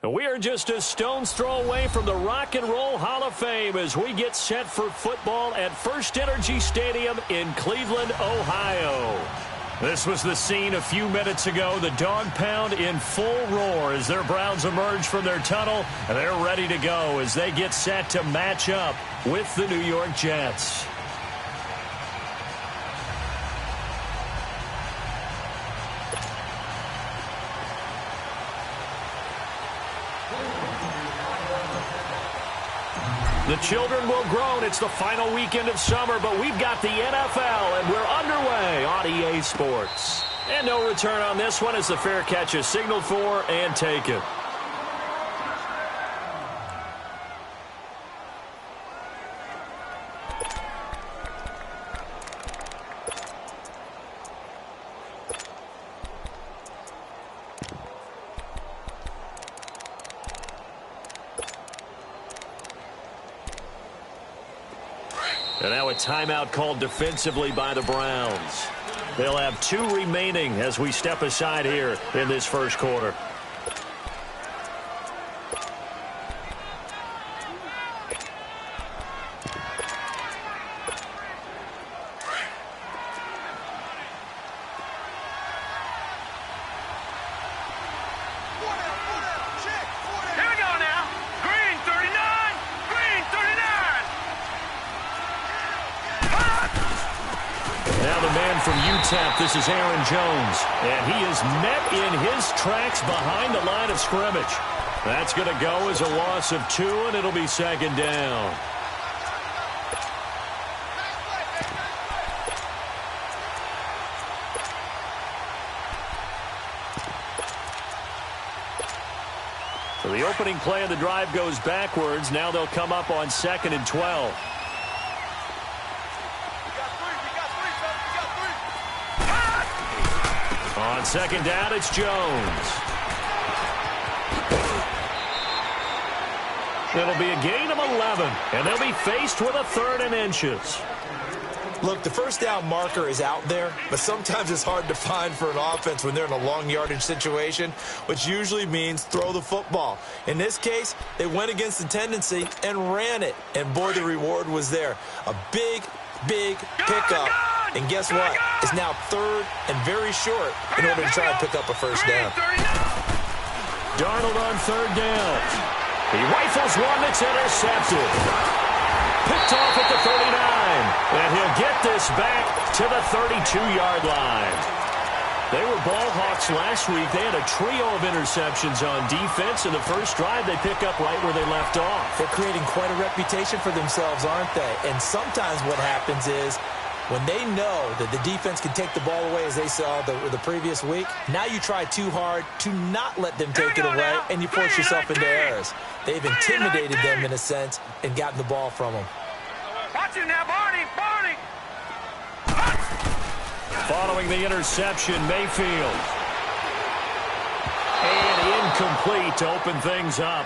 We are just a stone's throw away from the Rock and Roll Hall of Fame as we get set for football at First Energy Stadium in Cleveland, Ohio. This was the scene a few minutes ago. The dog pound in full roar as their Browns emerge from their tunnel. And they're ready to go as they get set to match up with the New York Jets. The children will groan. It's the final weekend of summer, but we've got the NFL, and we're underway on EA Sports. And no return on this one as the fair catch is signaled for and taken. And now a timeout called defensively by the Browns. They'll have 2 remaining as we step aside here in this first quarter. This is Aaron Jones, and he is met in his tracks behind the line of scrimmage. That's going to go as a loss of 2, and it'll be second down. So the opening play of the drive goes backwards. Now they'll come up on 2nd and 12. On second down, it's Jones. It'll be a gain of 11, and they'll be faced with a 3rd and inches. Look, the first down marker is out there, but sometimes it's hard to find for an offense when they're in a long yardage situation, which usually means throw the football. In this case, they went against the tendency and ran it, and boy, the reward was there. A big, big pickup. And guess what? It's now 3rd and very short in order to try and pick up a first down. Darnold on 3rd down. He rifles one that's intercepted. Picked off at the 39. And he'll get this back to the 32-yard line. They were ball hawks last week. They had a trio of interceptions on defense. In the first drive, they pick up right where they left off. They're creating quite a reputation for themselves, aren't they? And sometimes what happens is, when they know that the defense can take the ball away, as they saw the previous week, now you try too hard to not let them take it away, and you force yourself into errors. They've intimidated them, in a sense, and gotten the ball from them. Watch it now, Barney! Following the interception, Mayfield. And incomplete to open things up.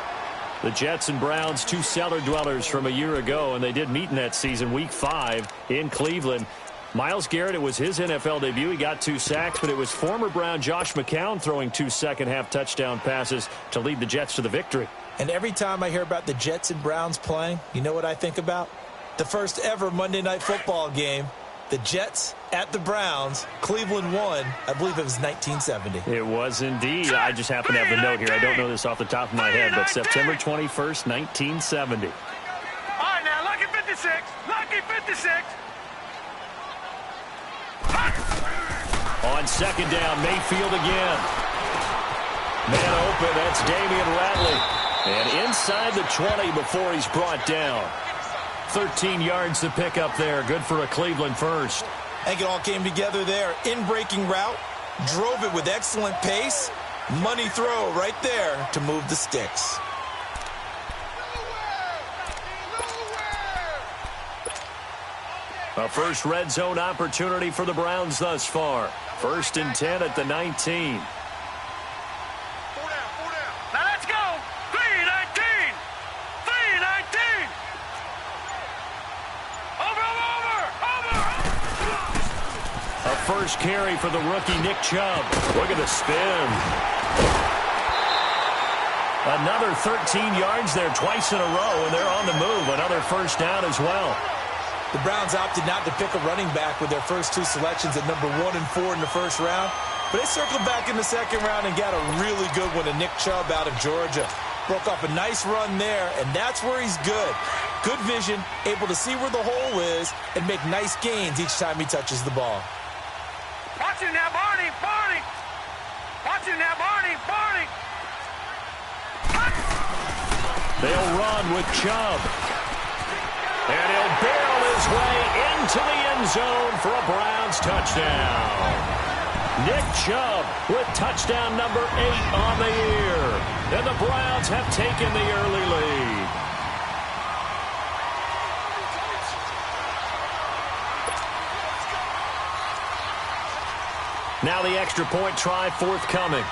The Jets and Browns, 2 cellar dwellers from a year ago, and they did meet in that season, Week 5 in Cleveland. Myles Garrett, it was his NFL debut. He got 2 sacks, but it was former Brown Josh McCown throwing 2 second-half touchdown passes to lead the Jets to the victory. And every time I hear about the Jets and Browns playing, you know what I think about? The first ever Monday Night Football game. The Jets at the Browns. Cleveland won. I believe it was 1970. It was indeed. I just happen to have the note here. I don't know this off the top of my head, but September 21st, 1970. All right, now, lucky 56. Lucky 56. On second down, Mayfield again. Man open, that's Damian Ratley. And inside the 20 before he's brought down. 13 yards to pick up there. Good for a Cleveland first. I think it all came together there. In-breaking route. Drove it with excellent pace. Money throw right there to move the sticks. A first red zone opportunity for the Browns thus far. 1st and 10 at the 19. Now let's go. 3-19. 3-19. Over. A first carry for the rookie Nick Chubb. Look at the spin. Another 13 yards there twice in a row, and they're on the move. Another first down as well. The Browns opted not to pick a running back with their first two selections at number 1 and 4 in the first round. But they circled back in the second round and got a really good one to Nick Chubb out of Georgia. Broke off a nice run there, and that's where he's good. Good vision, able to see where the hole is, and make nice gains each time he touches the ball. Watch him now, Barney, Barney. Watch him now, Barney, Barney. They'll run with Chubb. And he'll barrel his way into the end zone for a Browns touchdown. Nick Chubb with touchdown number 8 on the year. And the Browns have taken the early lead. Now the extra point try forthcoming.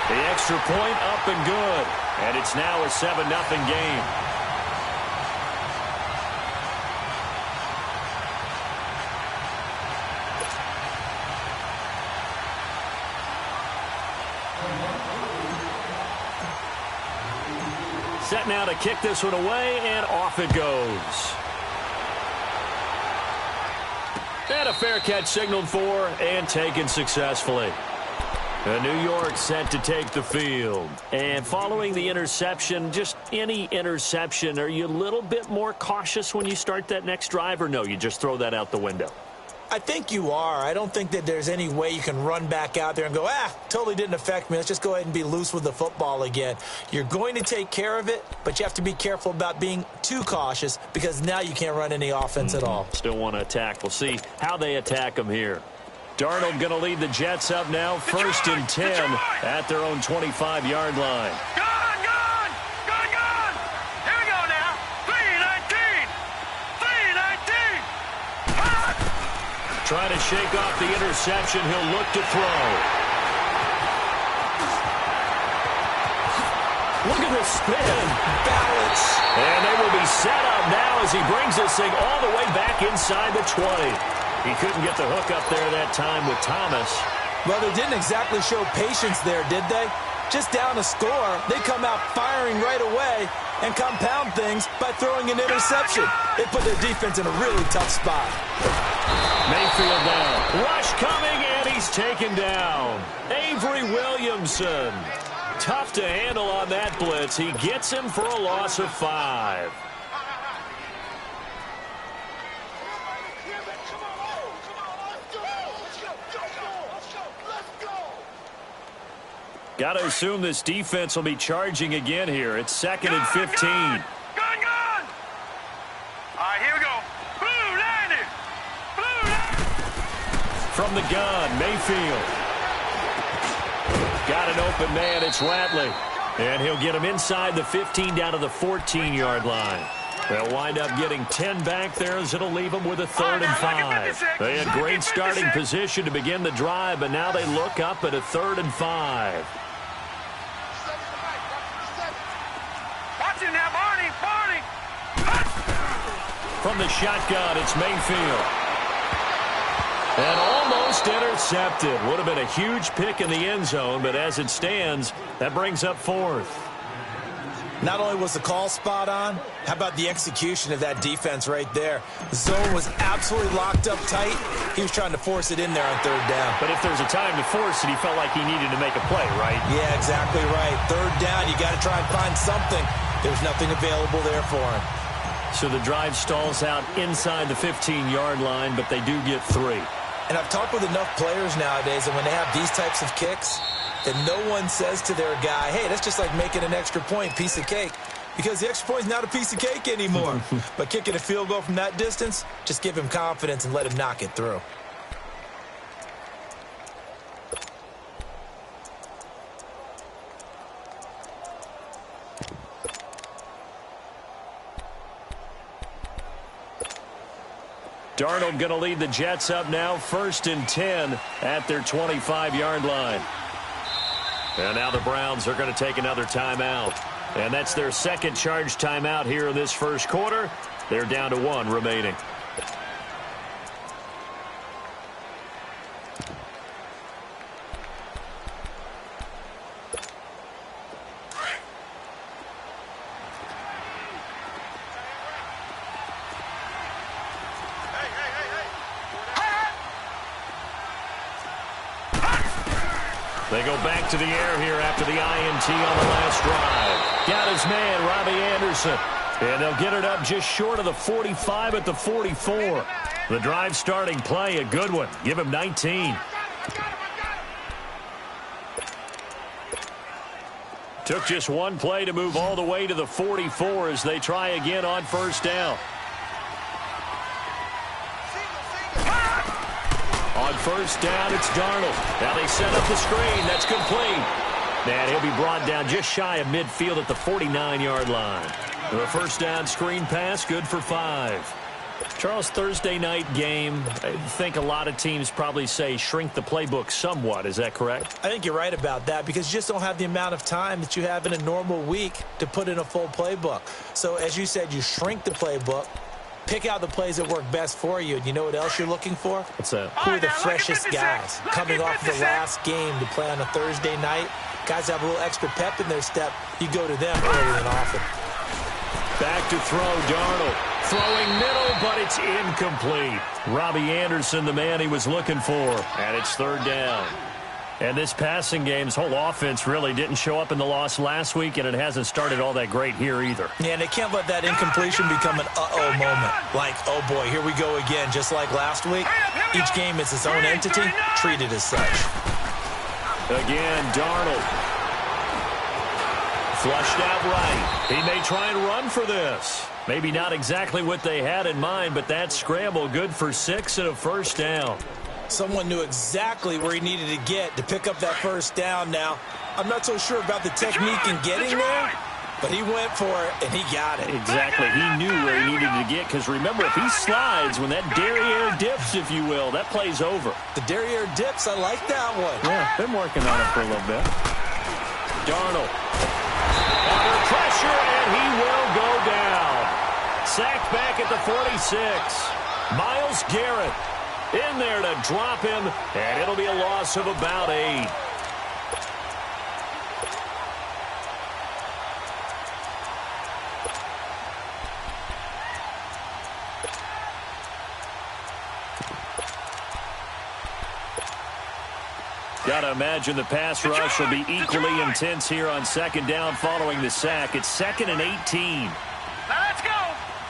The extra point up and good. And it's now a 7-0 game. Set now to kick this one away, and off it goes. And a fair catch signaled for and taken successfully. New York set to take the field. And following the interception, just any interception, are you a little bit more cautious when you start that next drive, or no, you just throw that out the window? I think you are. I don't think that there's any way you can run back out there and go, totally didn't affect me. Let's just go ahead and be loose with the football again. You're going to take care of it, but you have to be careful about being too cautious because now you can't run any offense at all. Still want to attack. We'll see how they attack them here. Darnold going to lead the Jets up now, 1st and 10 at their own 25-yard line. Gone! Here we go now. 3-19. Trying to shake off the interception. He'll look to throw. Look at the spin. Balance. And they will be set up now as he brings this thing all the way back inside the 20. He couldn't get the hook up there that time with Thomas. Well, they didn't exactly show patience there, did they? Just down a score, they come out firing right away and compound things by throwing an interception. They put their defense in a really tough spot. Mayfield down. Rush coming, and he's taken down. Avery Williamson. Tough to handle on that blitz. He gets him for a loss of 5. Got to assume this defense will be charging again here. It's 2nd and 15. Gone! All right, here we go. Blue landed! From the gun, Mayfield. Got an open man. It's Ratley. And he'll get him inside the 15 down to the 14-yard line. They'll wind up getting 10 back there as it'll leave them with a 3rd and 5. They had great starting position to begin the drive, but now they look up at a 3rd and 5. Now, Barney! From the shotgun, it's Mayfield. And almost intercepted. Would have been a huge pick in the end zone, but as it stands, that brings up 4th. Not only was the call spot on, how about the execution of that defense right there? The zone was absolutely locked up tight. He was trying to force it in there on 3rd down. But if there's a time to force it, he felt like he needed to make a play, right? Yeah, exactly right. 3rd down, you got to try and find something. There's nothing available there for him. So the drive stalls out inside the 15-yard line, but they do get 3. And I've talked with enough players nowadays, and when they have these types of kicks, that no one says to their guy, hey, that's just like making an extra point, piece of cake. Because the extra point is not a piece of cake anymore. But kicking a field goal from that distance, just give him confidence and let him knock it through. Darnold going to lead the Jets up now, 1st and 10 at their 25-yard line. And now the Browns are going to take another timeout. And that's their second charge timeout here in this first quarter. They're down to 1 remaining. They go back to the air here after the INT on the last drive. Got his man, Robbie Anderson. And they'll get it up just short of the 45 at the 44. The drive starting play, a good one. Give him 19. Took just one play to move all the way to the 44 as they try again on first down. On first down, it's Darnold. Now they set up the screen. That's complete. And he'll be brought down just shy of midfield at the 49-yard line. The first down screen pass, good for 5. Charles, Thursday night game, I think a lot of teams probably say shrink the playbook somewhat. Is that correct? I think you're right about that because you just don't have the amount of time that you have in a normal week to put in a full playbook. So as you said, you shrink the playbook, pick out the plays that work best for you. And you know what else you're looking for? What's that? Who are the freshest guys coming off the last game to play on a Thursday night? Guys have a little extra pep in their step. You go to them early and often. Back to throw, Darnold. Throwing middle, but it's incomplete. Robbie Anderson, the man he was looking for. And it's third down. And this passing game's whole offense really didn't show up in the loss last week, and it hasn't started all that great here either. Yeah, and they can't let that incompletion become an uh-oh moment. Like, oh boy, here we go again, just like last week. Each game is its own entity, treated as such. Again, Darnold. Flushed out right. He may try and run for this. Maybe not exactly what they had in mind, but that scramble good for 6 and a first down. Someone knew exactly where he needed to get to pick up that first down. Now, I'm not so sure about the technique in getting there, but he went for it, and he got it. Exactly. He knew where he needed to get, because remember, if he slides, when that derriere dips, if you will, that play's over. The derriere dips, I like that one. Yeah, been working on it for a little bit. Darnold. Under pressure, and he will go down. Sacked back at the 46. Myles Garrett in there to drop him, and it'll be a loss of about 8. Got to imagine the pass rush will be equally intense here on second down following the sack. It's 2nd and 18. Now let's go.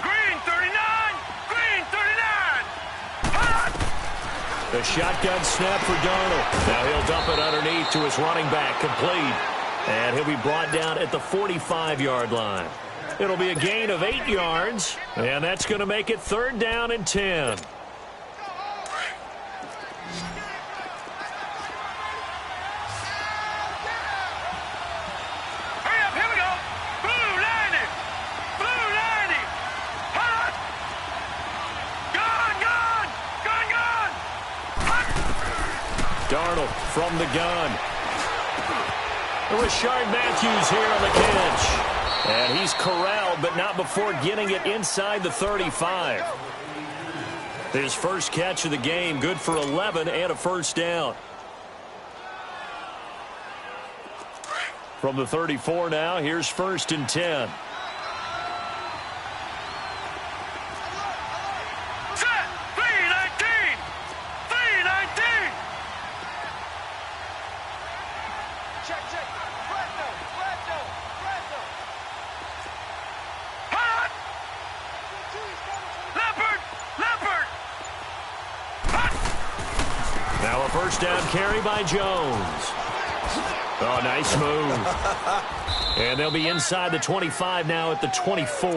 Green 39. Green 39. The shotgun snap for Darnold. Now he'll dump it underneath to his running back, complete. And he'll be brought down at the 45-yard line. It'll be a gain of 8 yards, and that's going to make it 3rd down and 10. Darnold from the gun. Rashard Matthews here on the catch. And he's corralled, but not before getting it inside the 35. His first catch of the game, good for 11 and a first down. From the 34 now, here's 1st and 10. Now a first down carry by Jones. Oh, nice move. And they'll be inside the 25 now at the 24.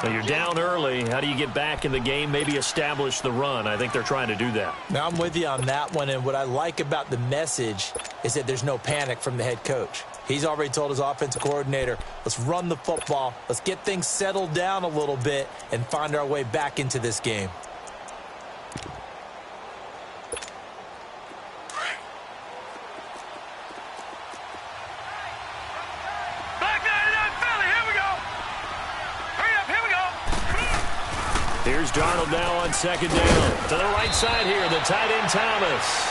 Now you're down early. How do you get back in the game, maybe establish the run? I think they're trying to do that. Now I'm with you on that one, and what I like about the message is that there's no panic from the head coach. He's already told his offensive coordinator, let's run the football, let's get things settled down a little bit and find our way back into this game. Back 99 Philly, here we go. Hurry up, here we Here's Darnold now on second down. To the right side here, the tight end Thomas.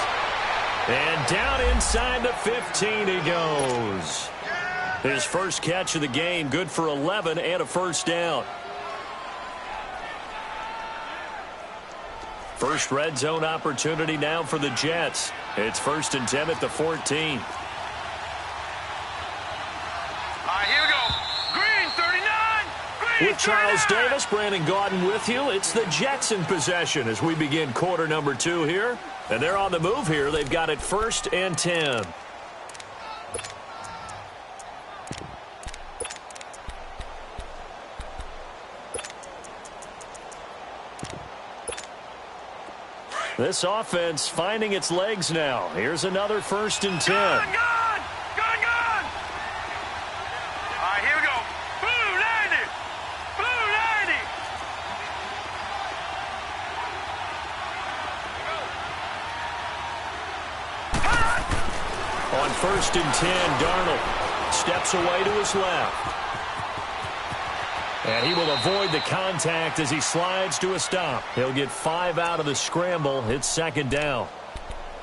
And down inside the 15 he goes. His first catch of the game, good for 11 and a first down. First red zone opportunity now for the Jets. It's 1st and 10 at the 14. All right, here we go. Green, 39. Green, With Charles 39. Davis, Brandon Gaudin with you. It's the Jets in possession as we begin quarter number 2 here. And they're on the move here. They've got it 1st and 10. This offense finding its legs now. Here's another 1st and 10. Gone. All right, here we go. Blue 90. Blue 90. On 1st and 10, Darnold steps away to his left. And he will avoid the contact as he slides to a stop. He'll get 5 out of the scramble. It's 2nd down.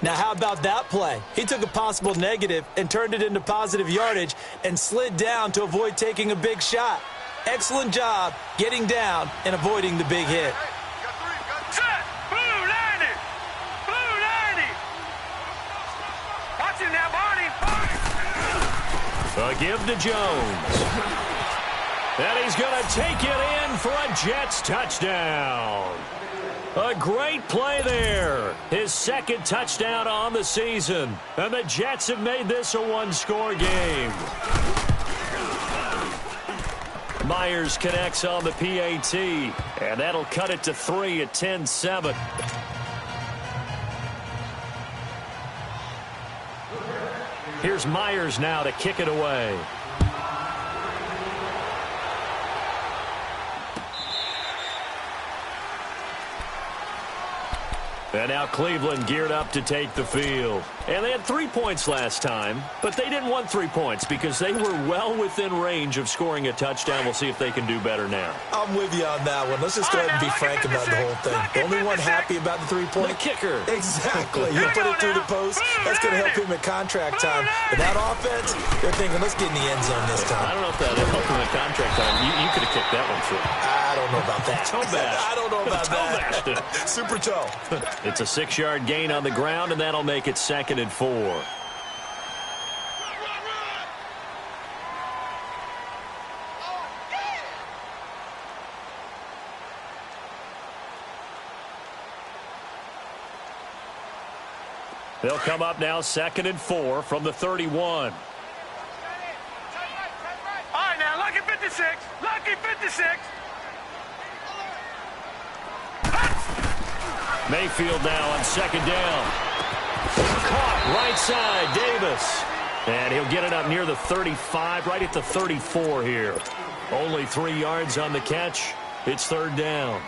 Now, how about that play? He took a possible negative and turned it into positive yardage and slid down to avoid taking a big shot. Excellent job getting down and avoiding the big hit. Set. Blue 90. Blue 90. Watch him now, Barney. A give to Jones. And he's going to take it in for a Jets touchdown. A great play there. His 2nd touchdown on the season. And the Jets have made this a one-score game. Myers connects on the PAT. And that'll cut it to 3 at 10-7. Here's Myers now to kick it away. And now Cleveland geared up to take the field. And they had 3 points last time, but they didn't want 3 points because they were well within range of scoring a touchdown. We'll see if they can do better now. I'm with you on that one. Let's just go ahead and be frank about the whole thing. The only one happy about the 3-point? The kicker. Exactly. You put it through the post. That's going to help him at contract time. But that offense, they're thinking, let's get in the end zone this time. I don't know if that helped him at contract time. You could have kicked that one through. I don't know about that. Toe bash. I don't know about Toe that. Super toe. It's a 6-yard gain on the ground, and that'll make it 2nd and 4. They'll come up now 2nd and 4 from the 31. All right, now, lucky 56. Lucky 56. Mayfield now on 2nd down. Caught right side, Davis. And he'll get it up near the 35, right at the 34 here. Only 3 yards on the catch. It's 3rd down.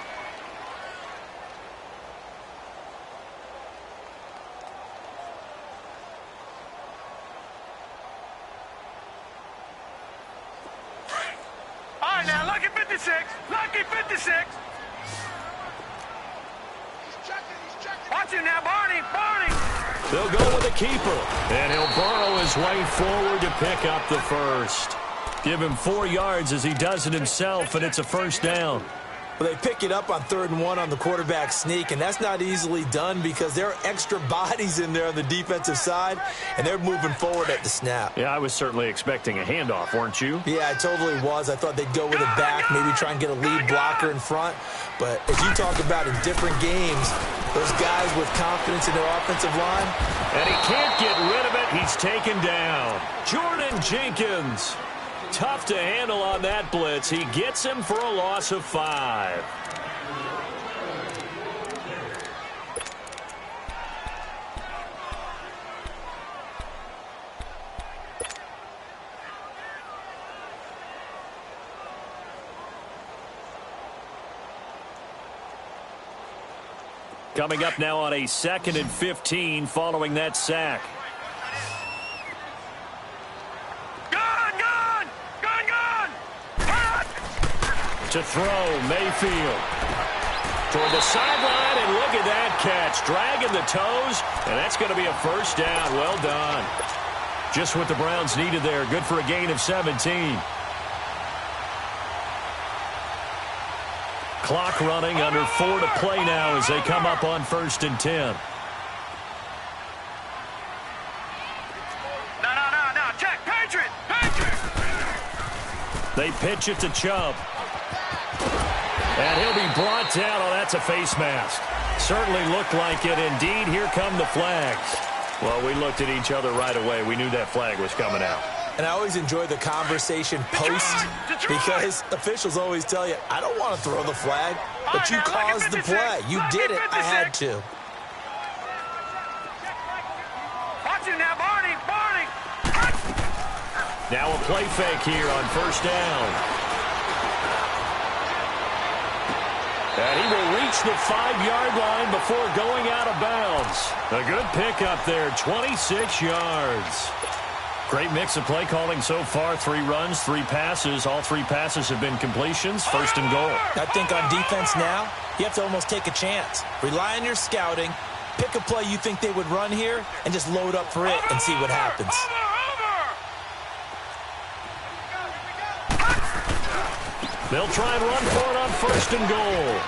All right, now, lucky 56. Lucky 56. Watch him now, Barney. Barney. They'll go with the keeper. And he'll burrow his way forward to pick up the first. Give him 4 yards as he does it himself, and it's a 1st down. Well, they pick it up on 3rd and 1 on the quarterback sneak, and that's not easily done because there are extra bodies in there on the defensive side, and they're moving forward at the snap. Yeah, I was certainly expecting a handoff, weren't you? Yeah, I totally was. I thought they'd go with it back, maybe try and get a lead blocker in front. But as you talk about in different games, those guys with confidence in their offensive line. And he can't get rid of it. He's taken down. Jordan Jenkins. Tough to handle on that blitz. He gets him for a loss of 5. Coming up now on a 2nd and 15 following that sack. To throw, Mayfield. Toward the sideline, and look at that catch. Dragging the toes, and that's going to be a first down. Well done. Just what the Browns needed there. Good for a gain of 17. Clock running, under 4 to play now as they come up on 1st and 10. No. Check. Patriot. They pitch it to Chubb. And he'll be brought down. Oh, that's a face mask. Certainly looked like it. Indeed, here come the flags. Well, we looked at each other right away. We knew that flag was coming out. And I always enjoy the conversation post because officials always tell you, I don't want to throw the flag, but you caused the play. You did it. I had to. Watch it now, Barney. Now a play fake here on 1st down. And he will reach the 5-yard line before going out of bounds. A good pickup there, 26 yards. Great mix of play calling so far. 3 runs, 3 passes. All 3 passes have been completions. 1st and goal. I think on defense now, you have to almost take a chance. Rely on your scouting. Pick a play you think they would run here and just load up for it and see what happens. They'll try and run for it on 1st and goal.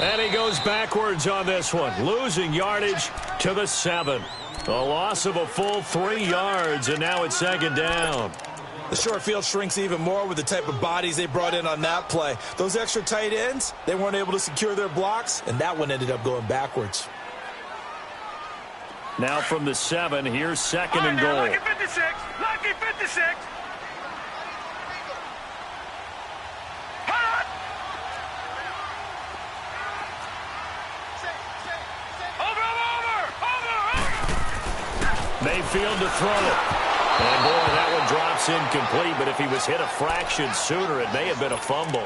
And he goes backwards on this one, losing yardage to the 7. A loss of a full 3 yards, and now it's 2nd down. The short field shrinks even more with the type of bodies they brought in on that play. Those extra tight ends, they weren't able to secure their blocks, and that one ended up going backwards. Now from the 7, here's 2nd and goal. Lucky 56. Lucky 56. Mayfield to throw it. And, boy, that one drops incomplete, but if he was hit a fraction sooner, it may have been a fumble.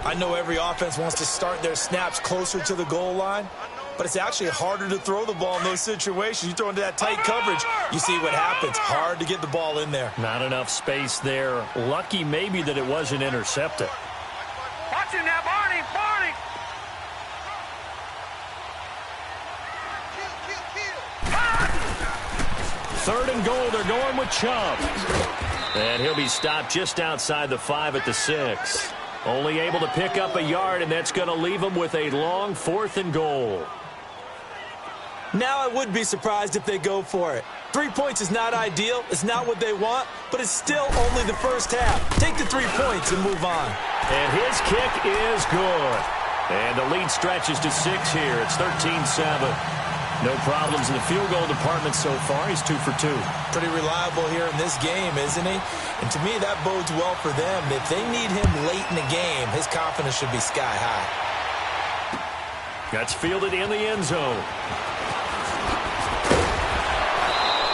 I know every offense wants to start their snaps closer to the goal line, but it's actually harder to throw the ball in those situations. You throw into that tight coverage, you see what happens. Hard to get the ball in there. Not enough space there. Lucky maybe that it wasn't intercepted. Watch it now, Barney. 3rd and goal, they're going with Chubb. And he'll be stopped just outside the 5 at the 6. Only able to pick up a yard, and that's going to leave him with a long 4th and goal. Now I would be surprised if they go for it. 3 points is not ideal. It's not what they want, but it's still only the first half. Take the 3 points and move on. And his kick is good. And the lead stretches to 6 here. It's 13-7. No problems in the field goal department so far. He's 2 for 2. Pretty reliable here in this game, isn't he? And to me, that bodes well for them. If they need him late in the game, his confidence should be sky high. That's fielded in the end zone.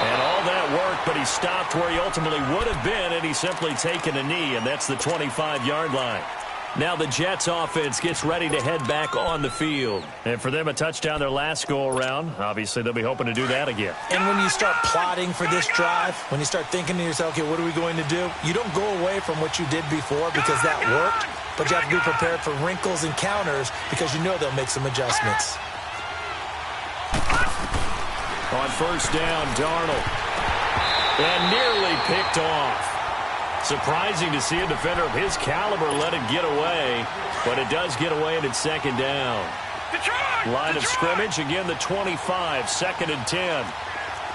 And all that work, but he stopped where he ultimately would have been, and he's simply taken a knee, and that's the 25-yard line. Now the Jets offense gets ready to head back on the field. And for them, a touchdown their last go-around. Obviously, they'll be hoping to do that again. And when you start plotting for this drive, when you start thinking to yourself, okay, what are we going to do? You don't go away from what you did before because that worked, but you have to be prepared for wrinkles and counters because you know they'll make some adjustments. On 1st down, Darnold. And nearly picked off. Surprising to see a defender of his caliber let it get away, but it does get away and it's 2nd down. Line of scrimmage, again the 25, 2nd and 10.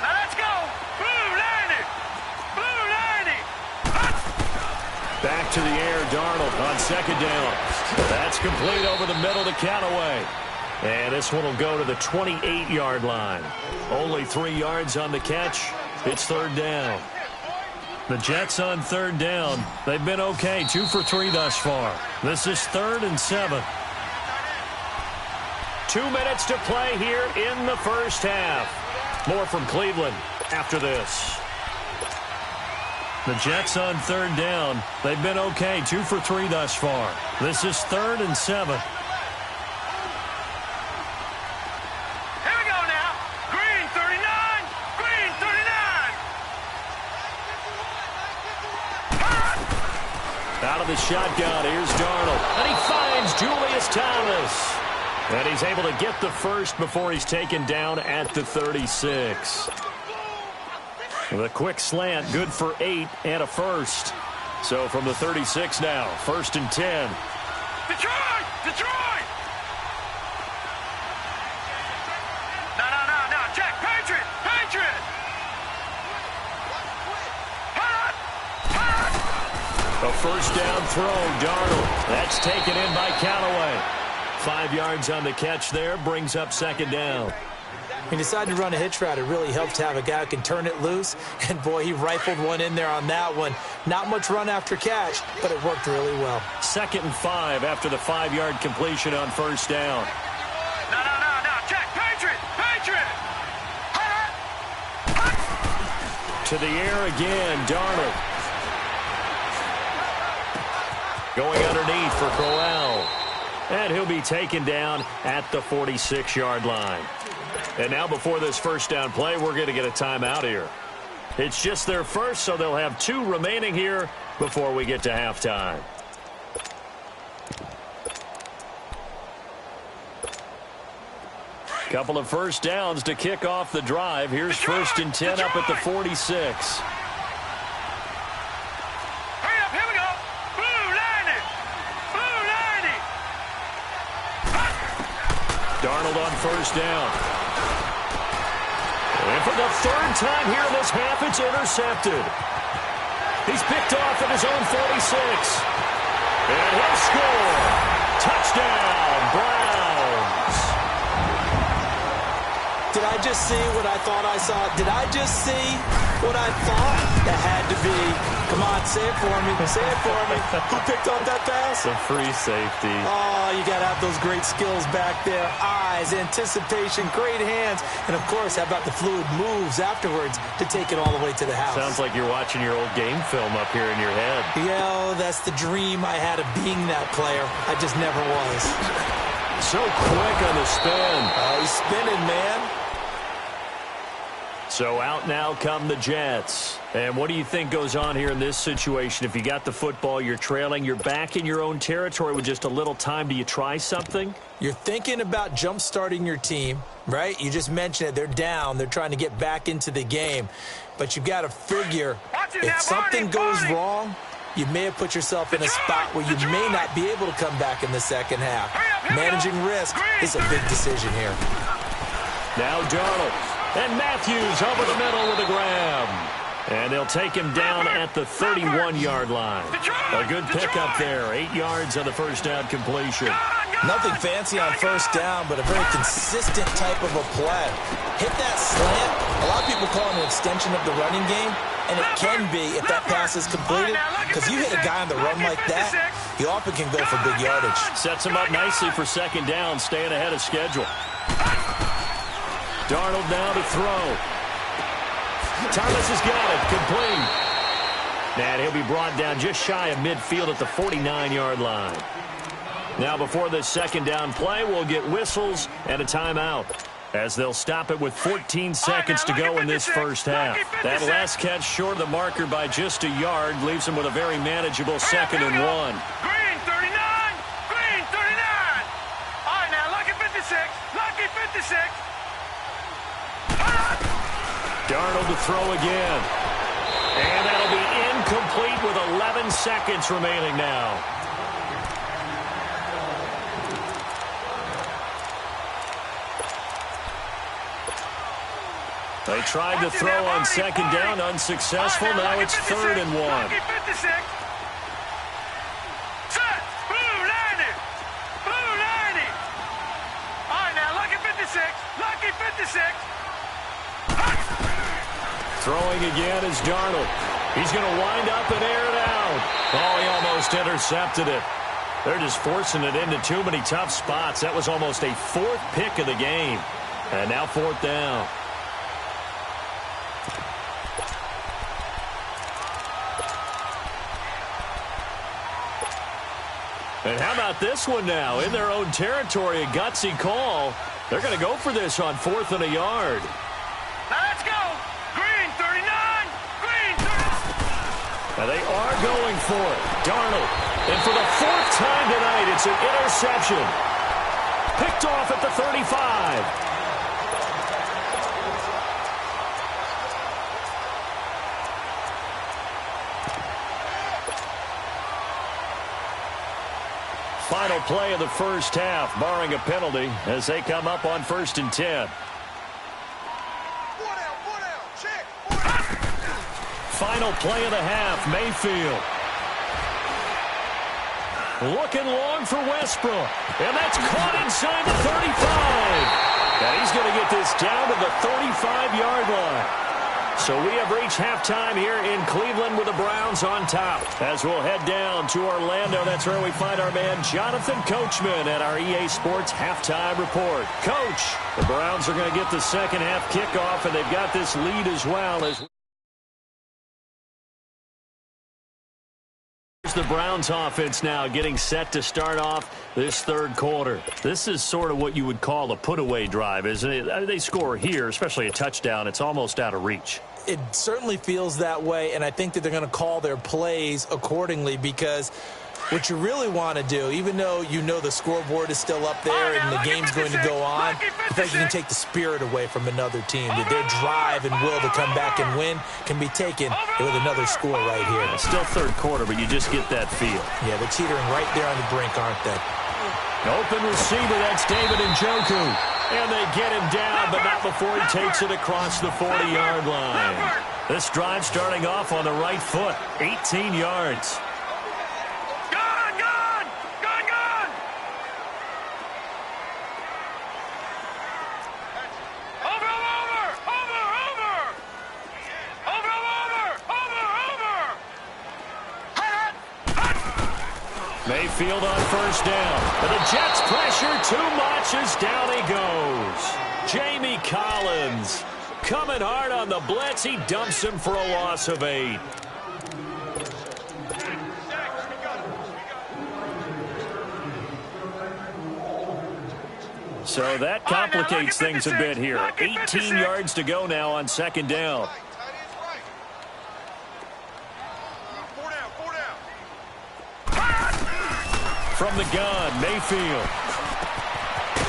Now let's go. Blue 90. Blue 90. Back to the air, Darnold on 2nd down. That's complete over the middle to Callaway. And this one will go to the 28-yard line. Only 3 yards on the catch. It's 3rd down. The Jets on 3rd down. They've been okay, 2 for 3 thus far. This is 3rd and 7. 2 minutes to play here in the first half. More from Cleveland after this. The Jets on 3rd down. They've been okay, 2 for 3 thus far. This is 3rd and 7. Out of the shotgun, here's Darnold. And he finds Julius Thomas. And he's able to get the first before he's taken down at the 36. The quick slant, good for 8 and a first. So from the 36 now, 1st and 10. Detroit! Detroit! No. Check. Patriot! Patriot! A first down throw, Darnold. That's taken in by Callaway. 5 yards on the catch there, brings up 2nd down. He decided to run a hitch route. It really helps to have a guy who can turn it loose. And, boy, he rifled one in there on that one. Not much run after catch, but it worked really well. 2nd and 5 after the 5-yard completion on 1st down. No. Check. Patriot! Patriot! To the air again, Darnold. Going underneath for Crowell. And he'll be taken down at the 46-yard line. And now before this first down play, we're going to get a timeout here. It's just their first, so they'll have 2 remaining here before we get to halftime. Couple of first downs to kick off the drive. Here's 1st and 10 up at the 46. Darnold on 1st down. And for the 3rd time here in this half, it's intercepted. He's picked off at his own 46. And he'll score. Touchdown, Browns. Did I just see what I thought I saw? Did I just see what I thought? That had to be. Come on, say it for me. Say it for me. Who picked up that pass? The free safety. Oh, you got to have those great skills back there. Eyes, anticipation, great hands. And, of course, how about the fluid moves afterwards to take it all the way to the house? Sounds like you're watching your old game film up here in your head. Yo, that's the dream I had of being that player. I just never was. So quick on the spin. He's spinning, man. So out now come the Jets. And what do you think goes on here in this situation? If you got the football, you're trailing, you're back in your own territory with just a little time. Do you try something? You're thinking about jump-starting your team, right? You just mentioned it. They're down. They're trying to get back into the game. But you've got to figure if something goes wrong, you may have put yourself in a spot where you may not be able to come back in the second half. Managing risk is a big decision here. Now Darnold. And Matthews over the middle with a grab. And they'll take him down at the 31-yard line. A good pickup there. 8 yards on the first down completion. Nothing fancy on first down, but a very consistent type of a play. Hit that slant. A lot of people call it an extension of the running game, and it can be if that pass is completed, because you hit a guy on the run like that, he often can go for big yardage. Sets him up nicely for 2nd down, staying ahead of schedule. Darnold now to throw. Thomas has got it. Complete. And he'll be brought down just shy of midfield at the 49-yard line. Now before this 2nd down play, we'll get whistles and a timeout, as they'll stop it with 14 seconds to go in this first half. That last catch short of the marker by just a yard leaves him with a very manageable 2nd and 1. Green 39! Green 39! All right, now, lucky 56! Lucky 56! Darnold to throw again. And that'll be incomplete with 11 seconds remaining now. They tried to throw on 2nd down, unsuccessful. Now it's 3rd and 1. Lucky 56! Set! Blue 90! Blue 90! All right, now, lucky 56! Lucky 56! Throwing again is Darnold. He's going to wind up and air it out. Oh, he almost intercepted it. They're just forcing it into too many tough spots. That was almost a 4th pick of the game. And now 4th down. And how about this one now? In their own territory, a gutsy call. They're going to go for this on 4th and a yard. Now let's go! Green 39! Green 39! Now they are going for it. Darnold. And for the 4th time tonight, it's an interception. Picked off at the 35. Final play of the first half, barring a penalty, as they come up on 1st and 10. Final play of the half, Mayfield. Looking long for Westbrook. And that's caught inside the 35. And he's going to get this down to the 35-yard line. So we have reached halftime here in Cleveland with the Browns on top. As we'll head down to Orlando, that's where we find our man Jonathan Coachman at our EA Sports Halftime Report. Coach, the Browns are going to get the second half kickoff, and they've got this lead as well. As the Browns offense now getting set to start off this third quarter. This is sort of what you would call a put-away drive, isn't it? They score here, especially a touchdown. It's almost out of reach. It certainly feels that way, and I think that they're going to call their plays accordingly, because what you really want to do, even though you know the scoreboard is still up there and the game's going to go on, I think you can take the spirit away from another team. That their drive and will to come back and win can be taken with another score right here. It's still third quarter, but you just get that feel. Yeah, they're teetering right there on the brink, aren't they? Open receiver, that's David Njoku. And they get him down, but not before he takes it across the 40-yard line. This drive starting off on the right foot, 18 yards. Mayfield on first down. But the Jets pressure too much as down he goes. Jamie Collins coming hard on the blitz. He dumps him for a loss of 8. So that complicates things a bit here. 18 yards to go now on second down. From the gun, Mayfield.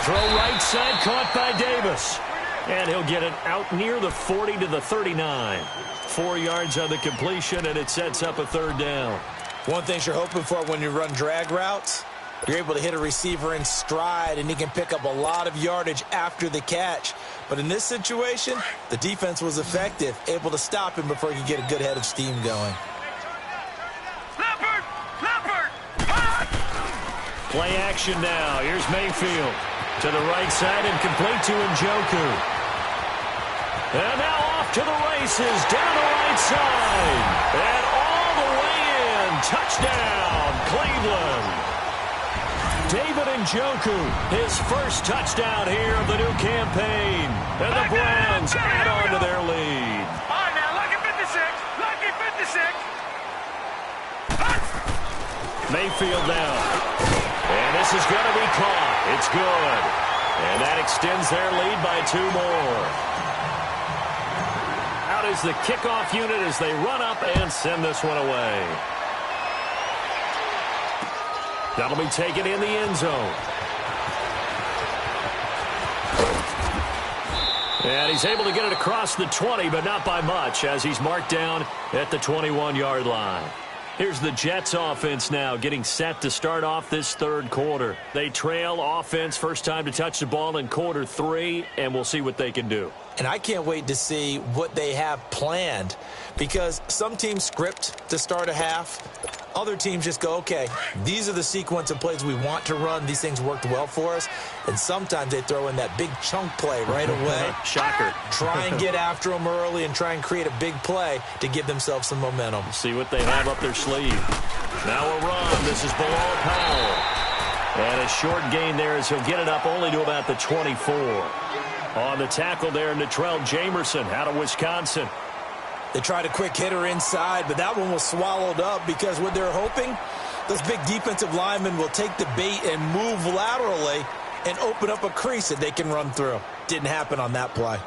Throw right side, caught by Davis. And he'll get it out near the 40 to the 39. 4 yards on the completion, and it sets up a third down. One thing you're hoping for when you run drag routes, you're able to hit a receiver in stride, and he can pick up a lot of yardage after the catch. But in this situation, the defense was effective, able to stop him before he could get a good head of steam going. Play action now. Here's Mayfield to the right side and complete to Njoku. And now off to the races down the right side. And all the way in. Touchdown, Cleveland. David Njoku, his first touchdown here of the new campaign. And the Browns add on to their lead. All right, now, lucky 56. Lucky 56. Mayfield now. And this is going to be caught. It's good. And that extends their lead by 2 more. Out is the kickoff unit as they run up and send this one away. That'll be taken in the end zone. And he's able to get it across the 20, but not by much, as he's marked down at the 21-yard line. Here's the Jets offense now getting set to start off this third quarter. They trail offense, first time to touch the ball in quarter 3, and we'll see what they can do. And I can't wait to see what they have planned, because some teams script to start a half. Other teams just go, okay, these are the sequence of plays we want to run. These things worked well for us. And sometimes they throw in that big chunk play right away. Shocker. Try and get after them early and try and create a big play to give themselves some momentum. See what they have up their sleeve. Now a run. This is Bilal Powell. And a short gain there as he'll get it up only to about the 24. On the tackle there, Natrell Jamerson out of Wisconsin. They tried a quick hitter inside, but that one was swallowed up because what they're hoping, those big defensive linemen will take the bait and move laterally and open up a crease that they can run through. Didn't happen on that play.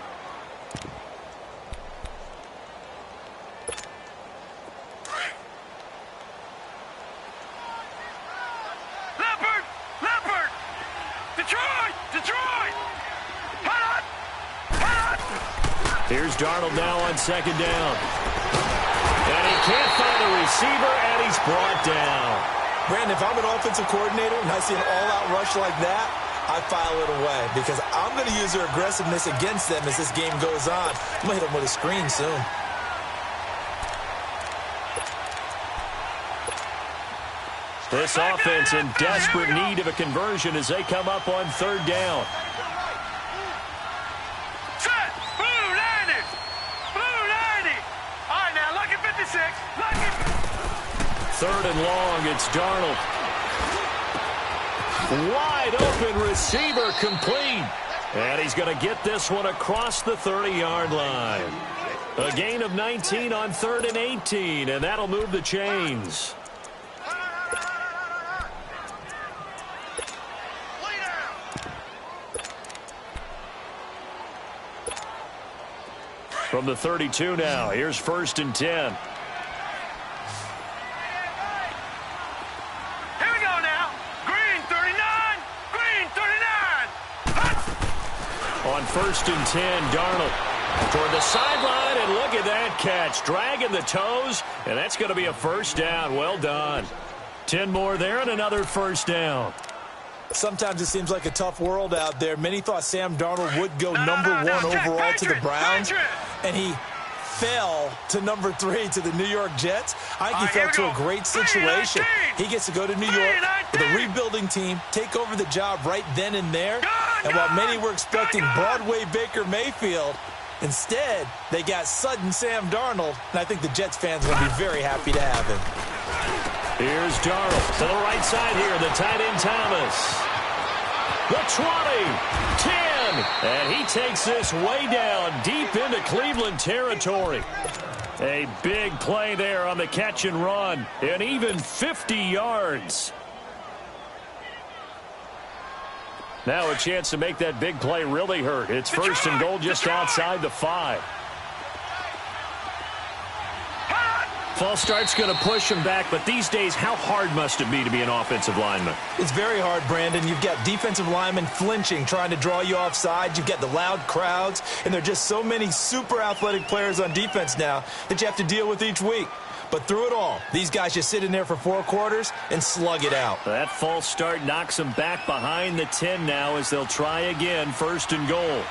Leopard! Leopard! Detroit! Here's Darnold now on second down. And he can't find a receiver, and he's brought down. Brandon, if I'm an offensive coordinator and I see an all-out rush like that, I file it away because I'm going to use their aggressiveness against them as this game goes on. I'm going to hit them with a screen soon. This offense in desperate need of a conversion as they come up on third down. Set. Blue 90. Blue 90. All right, now, look at 56. Look at... Third and long, it's Darnold. Wide open receiver complete. And he's going to get this one across the 30-yard line. A gain of 19 on 3rd and 18, and that'll move the chains. From the 32 now, here's 1st and 10. Here we go now. Green 39. Green 39. On 1st and 10, Darnold toward the sideline, and look at that catch. Dragging the toes, and that's going to be a first down. Well done. 10 more there and another first down. Sometimes it seems like a tough world out there. Many thought Sam Darnold would go number 1 overall to the Browns, and he fell to number 3 to the New York Jets. I think he fell to a great situation. He gets to go to New York with a rebuilding team, take over the job right then and there. And while many were expecting Broadway Baker Mayfield, instead they got sudden Sam Darnold, and I think the Jets fans will be very happy to have him. Here's Darnold to the right side here, the tight end Thomas. The 20, 10, and he takes this way down deep into Cleveland territory. A big play there on the catch and run, and even 50 yards. Now a chance to make that big play really hurt. It's 1st and goal just outside the 5. False start's going to push him back, but these days, how hard must it be to be an offensive lineman? It's very hard, Brandon. You've got defensive linemen flinching, trying to draw you offside. You've got the loud crowds, and there are just so many super athletic players on defense now that you have to deal with each week. But through it all, these guys just sit in there for 4 quarters and slug it out. That false start knocks them back behind the 10 now as they'll try again, 1st and goal.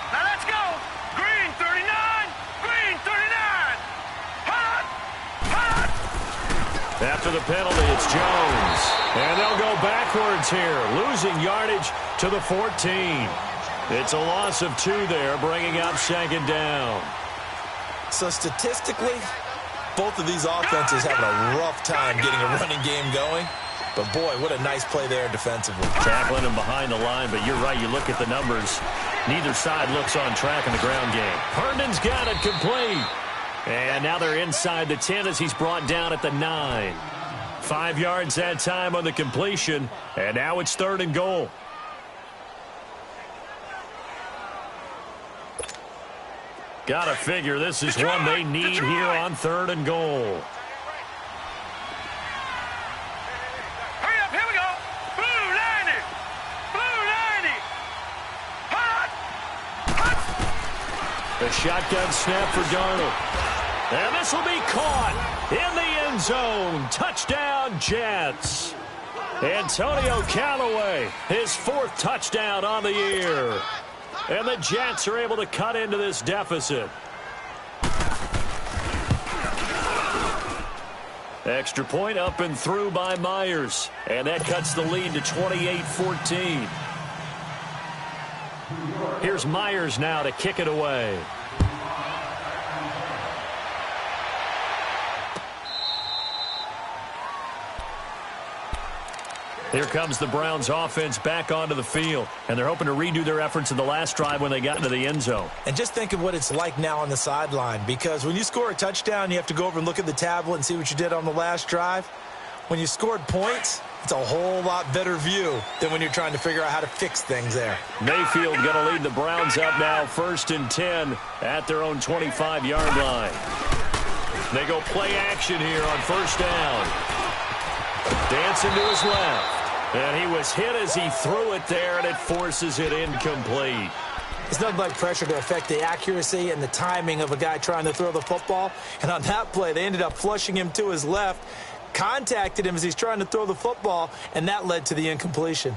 Now let's go. Green 39. Green 39. After the penalty, it's Jones. And they'll go backwards here, losing yardage to the 14. It's a loss of 2 there, bringing up 2nd down. So statistically, both of these offenses having a rough time getting a running game going. But, boy, what a nice play there defensively. Tackling him behind the line, but you're right. You look at the numbers. Neither side looks on track in the ground game. Herndon's got it complete. And now they're inside the 10 as he's brought down at the 9. 5 yards that time on the completion. And now it's 3rd and goal. Gotta figure this is one they need here on 3rd and goal. Hurry up, here we go. Blue 90. Blue 90. Hot. Hot. The shotgun snap for Darnold. And this will be caught in the end zone. Touchdown, Jets. Antonio Callaway, his 4th touchdown on the year. And the Jets are able to cut into this deficit. Extra point up and through by Myers. And that cuts the lead to 28-14. Here's Myers now to kick it away. Here comes the Browns offense back onto the field, and they're hoping to redo their efforts in the last drive when they got into the end zone. And just think of what it's like now on the sideline, because when you score a touchdown, you have to go over and look at the tablet and see what you did on the last drive. When you scored points, it's a whole lot better view than when you're trying to figure out how to fix things there. Mayfield going to lead the Browns up now, 1st and 10 at their own 25-yard line. They go play action here on 1st down. Dancing to his left. And he was hit as he threw it there, and it forces it incomplete. It's nothing like pressure to affect the accuracy and the timing of a guy trying to throw the football. And on that play, they ended up flushing him to his left, contacted him as he's trying to throw the football, and that led to the incompletion.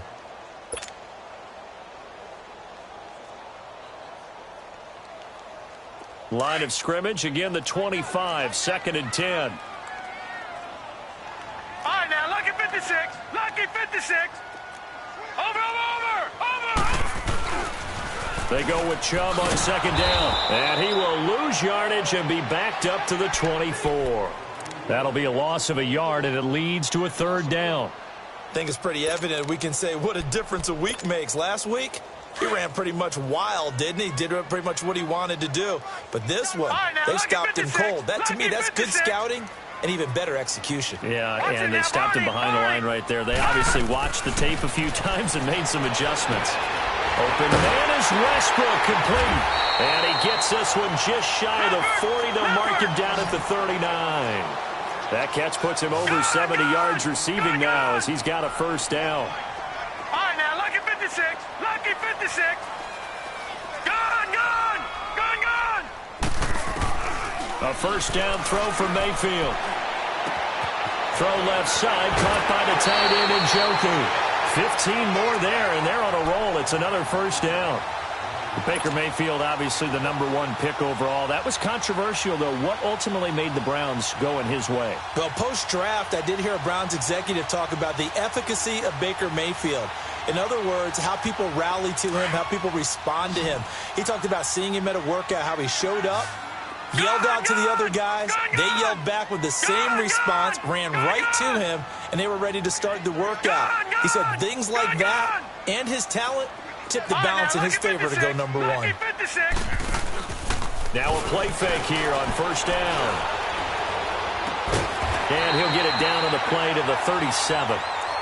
Line of scrimmage, again the 25, 2nd and 10. All right, now, lucky 56. Lucky 56. Over. They go with Chubb on 2nd down. And he will lose yardage and be backed up to the 24. That'll be a loss of a yard, and it leads to a 3rd down. I think it's pretty evident we can say what a difference a week makes. Last week, he ran pretty much wild, didn't he? Did pretty much what he wanted to do. But this one, they stopped him cold. That, to me, that's good scouting and even better execution. Yeah, and they stopped him behind the line right there. They obviously watched the tape a few times and made some adjustments. Open man is Westbrook, complete. And he gets this one just shy of the 40. They'll mark him down at the 39. That catch puts him over 70 yards receiving now as he's got a 1st down. All right, now, lucky 56. Lucky 56. Gone. A 1st down throw for Mayfield. Throw left side, caught by the tight end Njoku. 15 more there, and they're on a roll. It's another 1st down. Baker Mayfield, obviously the #1 pick overall. That was controversial, though. What ultimately made the Browns go in his way? Well, post-draft, I did hear a Browns executive talk about the efficacy of Baker Mayfield. In other words, how people rally to him, how people respond to him. He talked about seeing him at a workout, how he showed up, yelled out to the other guys. They yelled back with the same response, ran right to him, and they were ready to start the workout. He said things like that and his talent tipped the balance in his favor to go #1. Now a play fake here on 1st down. And he'll get it down on the play to the 37.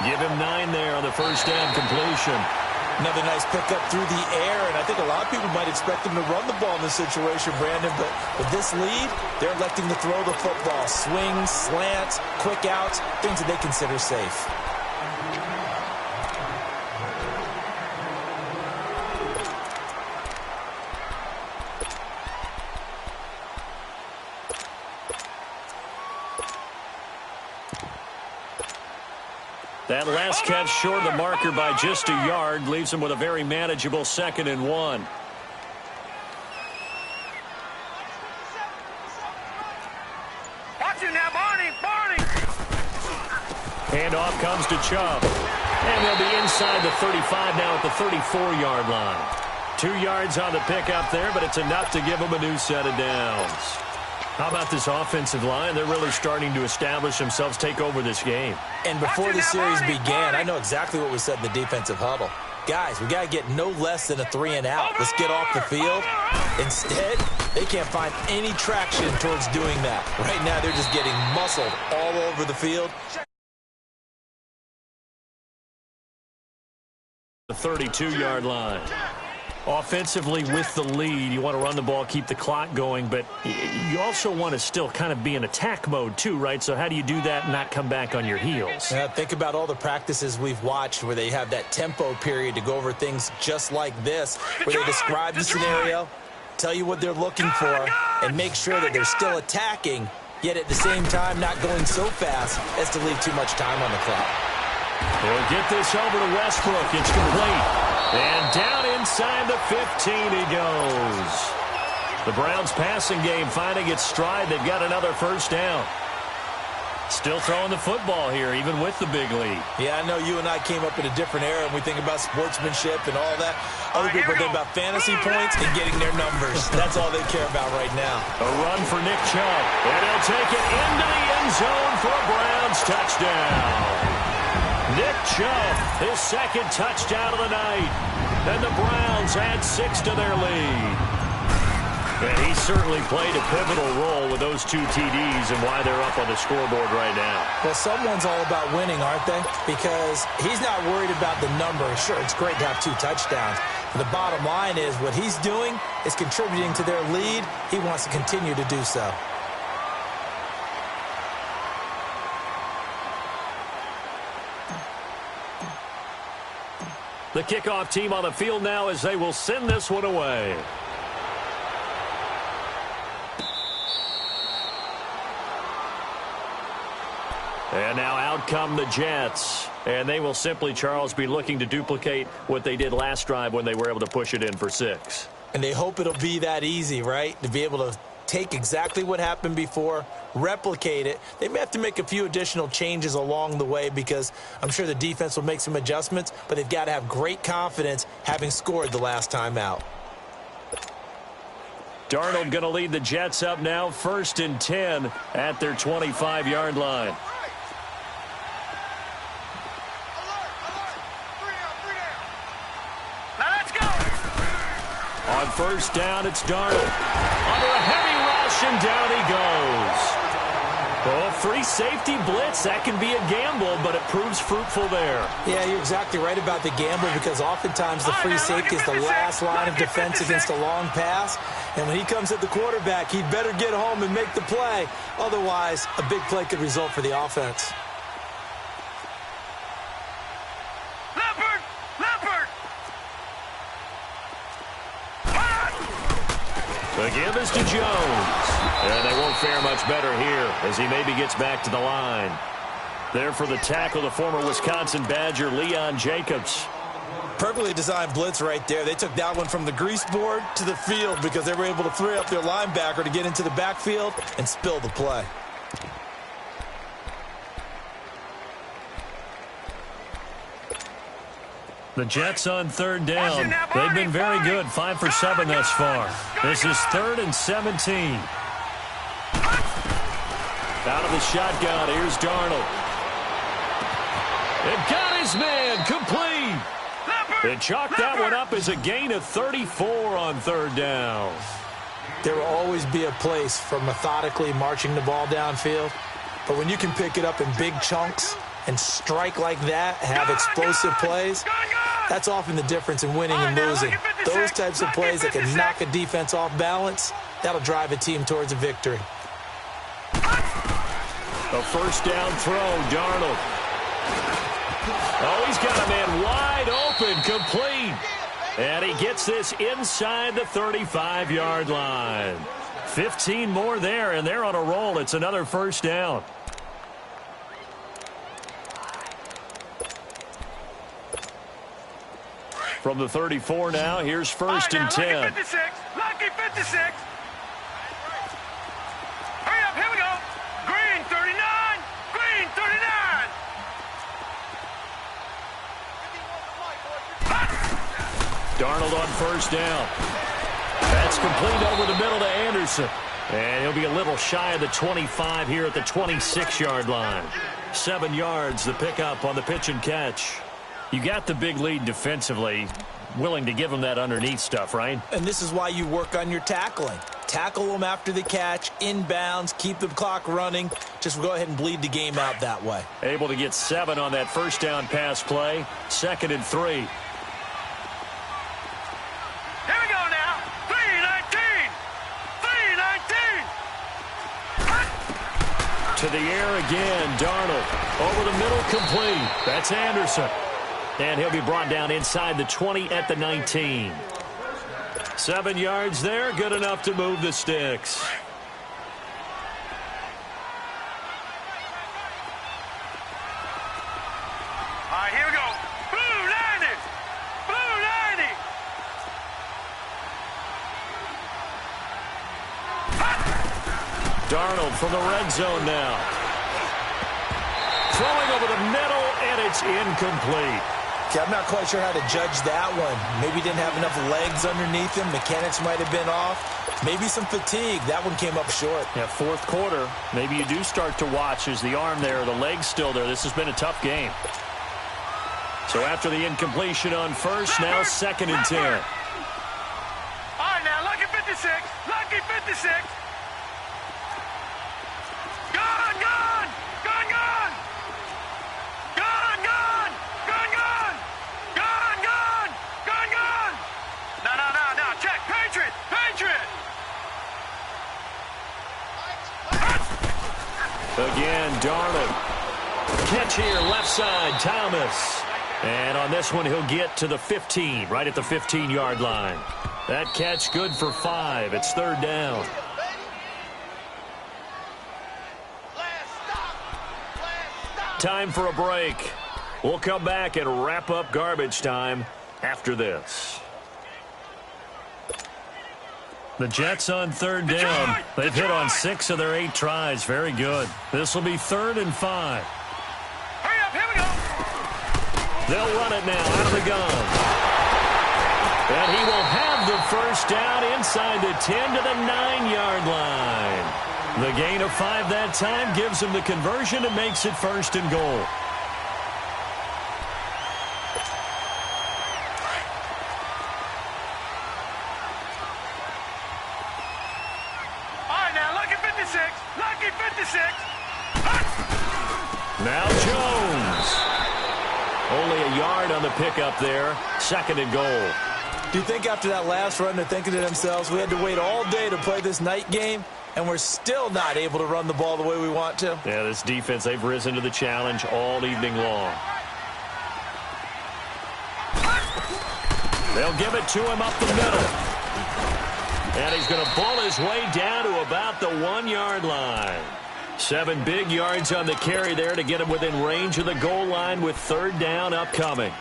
Give him 9 there on the 1st down completion. Another nice pickup through the air, and I think a lot of people might expect him to run the ball in this situation, Brandon, but with this lead, they're electing to throw the football. Swings, slants, quick outs, things that they consider safe. That last catch short of the marker by just a yard leaves him with a very manageable 2nd and 1. Watch it now, Barney. Handoff comes to Chubb. And they'll be inside the 35 now at the 34-yard line. 2 yards on the pickup there, but it's enough to give them a new set of downs. How about this offensive line? They're really starting to establish themselves, take over this game. And before the series began, I know exactly what was said in the defensive huddle. Guys, we got to get no less than a 3 and out. Let's get off the field. Instead, they can't find any traction towards doing that. Right now, they're just getting muscled all over the field. The 32-yard line. Offensively with the lead, you want to run the ball, keep the clock going, but you also want to still kind of be in attack mode too, right? So how do you do that and not come back on your heels? Think about all the practices we've watched where they have that tempo period to go over things just like this, where they describe the scenario, tell you what they're looking for, and make sure that they're still attacking, yet at the same time not going so fast as to leave too much time on the clock. They'll get this over to Westbrook. It's complete. And down inside the 15 he goes. The Browns passing game finding its stride. They've got another 1st down. Still throwing the football here, even with the big lead. Yeah, I know you and I came up in a different era, and we think about sportsmanship and all that. Other people think about fantasy points and getting their numbers. That's all they care about right now. A run for Nick Chubb. And he'll take it into the end zone for a Browns touchdown. Nick Chubb, his 2nd touchdown of the night. And the Browns add 6 to their lead. And he certainly played a pivotal role with those 2 TDs and why they're up on the scoreboard right now. Well, someone's all about winning, aren't they? Because he's not worried about the number. Sure, it's great to have 2 touchdowns. But the bottom line is what he's doing is contributing to their lead. He wants to continue to do so. The kickoff team on the field now as they will send this one away. And now out come the Jets. And they will simply, Charles, be looking to duplicate what they did last drive when they were able to push it in for 6. And they hope it'll be that easy, right? To be able to take exactly what happened before, replicate it. They may have to make a few additional changes along the way because I'm sure the defense will make some adjustments, but they've got to have great confidence having scored the last time out. Darnold going to lead the Jets up now, 1st and 10 at their 25-yard line. On 1st down, it's Darnold. Under a heavy rush, and down he goes. Well, free safety blitz, that can be a gamble, but it proves fruitful there. Yeah, you're exactly right about the gamble because oftentimes the free safety is the last line of defense against a long pass. And when he comes at the quarterback, he'd better get home and make the play. Otherwise, a big play could result for the offense. The give is to Jones. And they won't fare much better here as he maybe gets back to the line. There for the tackle, the former Wisconsin Badger, Leon Jacobs. Perfectly designed blitz right there. They took that one from the grease board to the field because they were able to free up their linebacker to get into the backfield and spill the play. The Jets on 3rd down. They've been very good, 5 for 7 thus far. This is 3rd and 17. Out of the shotgun, here's Darnold. It got his man, complete. They chalked that one up as a gain of 34 on 3rd down. There will always be a place for methodically marching the ball downfield, but when you can pick it up in big chunks and strike like that, have explosive plays, that's often the difference in winning and losing. Those types of plays that can knock a defense off balance, that'll drive a team towards a victory. A 1st down throw, Darnold. Oh, he's got a man wide open, complete. And he gets this inside the 35-yard line. 15 more there, and they're on a roll. It's another 1st down. From the 34 now, here's 1st and 10. Lucky 56. Lucky 56. Hurry up, here we go. Green 39. Green 39. Darnold on 1st down. That's complete over the middle to Anderson. And he'll be a little shy of the 25 here at the 26-yard line. 7 yards, the pickup on the pitch and catch. You got the big lead defensively, willing to give them that underneath stuff, right? And this is why you work on your tackling. Tackle them after the catch, inbounds, keep the clock running. Just go ahead and bleed the game out that way. Able to get 7 on that 1st down pass play. 2nd and 3. Here we go now. 3-19. 3-19. To the air again, Darnold. Over the middle, complete. That's Anderson. And he'll be brought down inside the 20 at the 19. 7 yards there, good enough to move the sticks. All right, here we go. Blue 90. Blue 90. Darnold from the red zone now. Throwing over the middle, and it's incomplete. Okay, I'm not quite sure how to judge that one. Maybe didn't have enough legs underneath him. Mechanics might have been off. Maybe some fatigue. That one came up short. Yeah, 4th quarter. Maybe you do start to watch. Is the arm there, the leg's still there? This has been a tough game. So after the incompletion on 1st, now 2nd and 10. All right, now, lucky 56. Lucky 56. Gone, gone. Gone, gone. Gone, gone. Gone, gone. Gone, gone. Gone, gone. No, no, no, no. Check. Patriot. Patriot. Again, Darnold. Catch here, left side, Thomas. And on this one, he'll get to the 15, right at the 15-yard line. That catch good for 5. It's third down. Time for a break. We'll come back and wrap up garbage time after this. The Jets on third down. They've hit on 6 of their 8 tries. Very good. This will be 3rd and 5. Hurry up, here we go. They'll run it now out of the gun. And he will have the first down inside the 10 to the 9-yard line. The gain of 5 that time gives him the conversion and makes it 1st and goal. All right, now, lucky 56. Lucky 56. Now Jones. Only a yard on the pickup there. 2nd and goal. Do you think after that last run they're thinking to themselves, we had to wait all day to play this night game, and we're still not able to run the ball the way we want to? Yeah, this defense, they've risen to the challenge all evening long. They'll give it to him up the middle. And he's going to pull his way down to about the 1-yard line. 7 big yards on the carry there to get him within range of the goal line with 3rd down upcoming.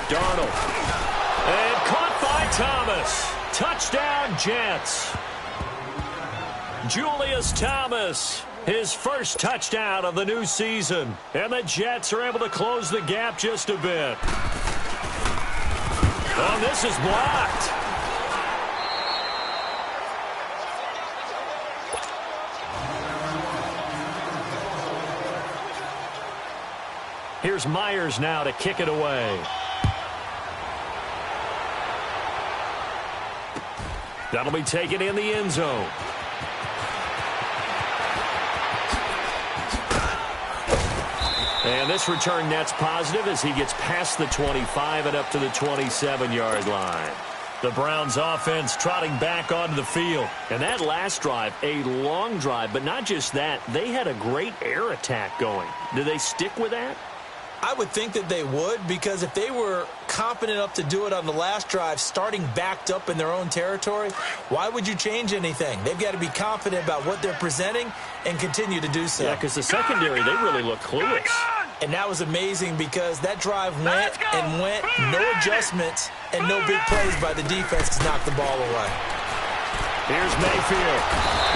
Darnold. And caught by Thomas. Touchdown, Jets. Julius Thomas, his first touchdown of the new season. And the Jets are able to close the gap just a bit. Oh, this is blocked. Here's Myers now to kick it away. That'll be taken in the end zone. And this return net's positive as he gets past the 25 and up to the 27-yard line. The Browns offense trotting back onto the field. And that last drive, a long drive, but not just that, they had a great air attack going. Do they stick with that? I would think that they would, because if they were confident enough to do it on the last drive, starting backed up in their own territory, why would you change anything? They've got to be confident about what they're presenting and continue to do so. Yeah, because the secondary, they really look clueless. And that was amazing because that drive went and went, no adjustments and no big plays by the defense to knock the ball away. Here's Mayfield.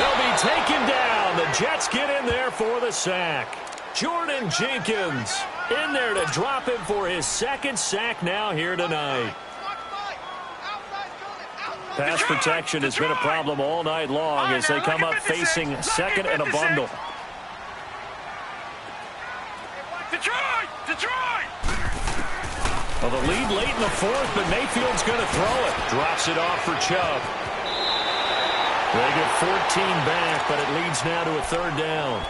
They'll be taken down. The Jets get in there for the sack. Jordan Jenkins in there to drop him for his 2nd sack now here tonight. Pass protection has been a problem all night long as they come up facing 2nd and a bundle. Detroit! Well, the lead late in the 4th, but Mayfield's going to throw it. Drops it off for Chubb. They get 14 back, but it leads now to a 3rd down.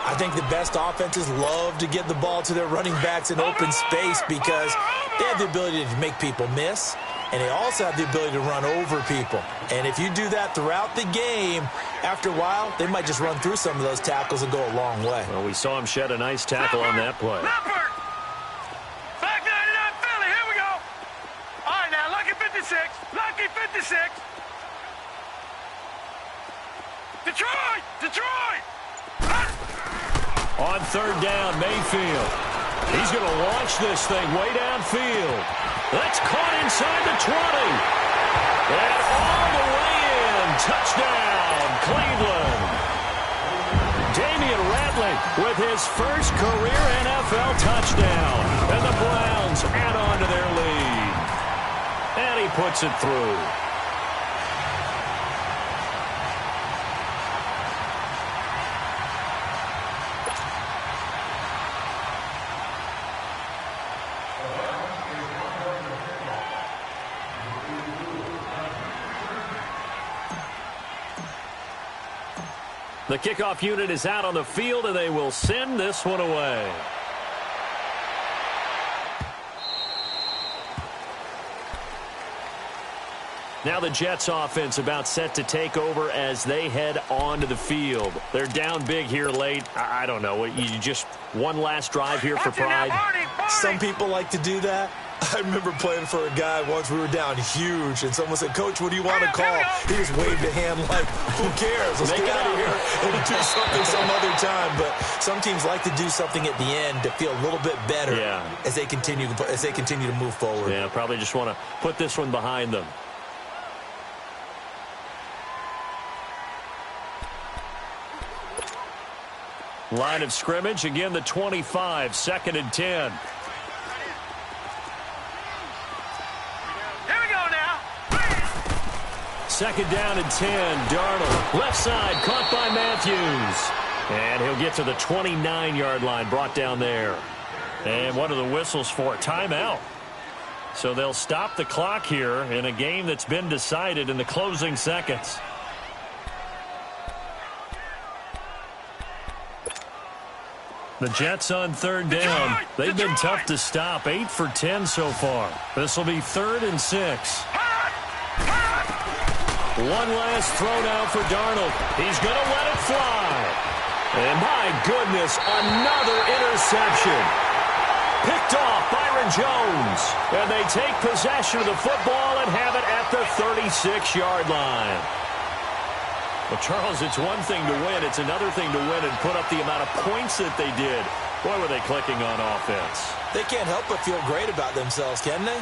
I think the best offenses love to get the ball to their running backs in open space because they have the ability to make people miss, and they also have the ability to run over people. And if you do that throughout the game, after a while, they might just run through some of those tackles and go a long way. Well, we saw him shed a nice tackle on that play. Back 99 Philly, here we go. All right, now, lucky 56. Lucky 56. Detroit! On 3rd down, Mayfield. He's going to launch this thing way downfield. That's caught inside the 20. And all the way in. Touchdown, Cleveland. Damian Ratley with his first career NFL touchdown. And the Browns add on to their lead. And he puts it through. The kickoff unit is out on the field, and they will send this one away. Now the Jets offense about set to take over as they head onto the field. They're down big here late. I don't know. You just one last drive here for pride. Some people like to do that. I remember playing for a guy once. We were down huge, and someone said, "Coach, what do you want to call?" He just waved a hand like, "Who cares? Let's get out of here and do something some other time." But some teams like to do something at the end to feel a little bit better as they continue to move forward. Yeah, probably just want to put this one behind them. Line of scrimmage, again the 25, 2nd and 10. Here we go now. 2nd down and 10. Darnold, left side, caught by Matthews. And he'll get to the 29-yard line, brought down there. And what are the whistles for? Timeout. So they'll stop the clock here in a game that's been decided in the closing seconds. The Jets on 3rd down. They've been tough to stop. 8 for 10 so far. This will be 3rd and 6. One last throw now for Darnold. He's going to let it fly. And my goodness, another interception. Picked off Byron Jones. And they take possession of the football and have it at the 36-yard line. Well, Charles, it's one thing to win. It's another thing to win and put up the amount of points that they did. Boy, were they clicking on offense. They can't help but feel great about themselves, can they?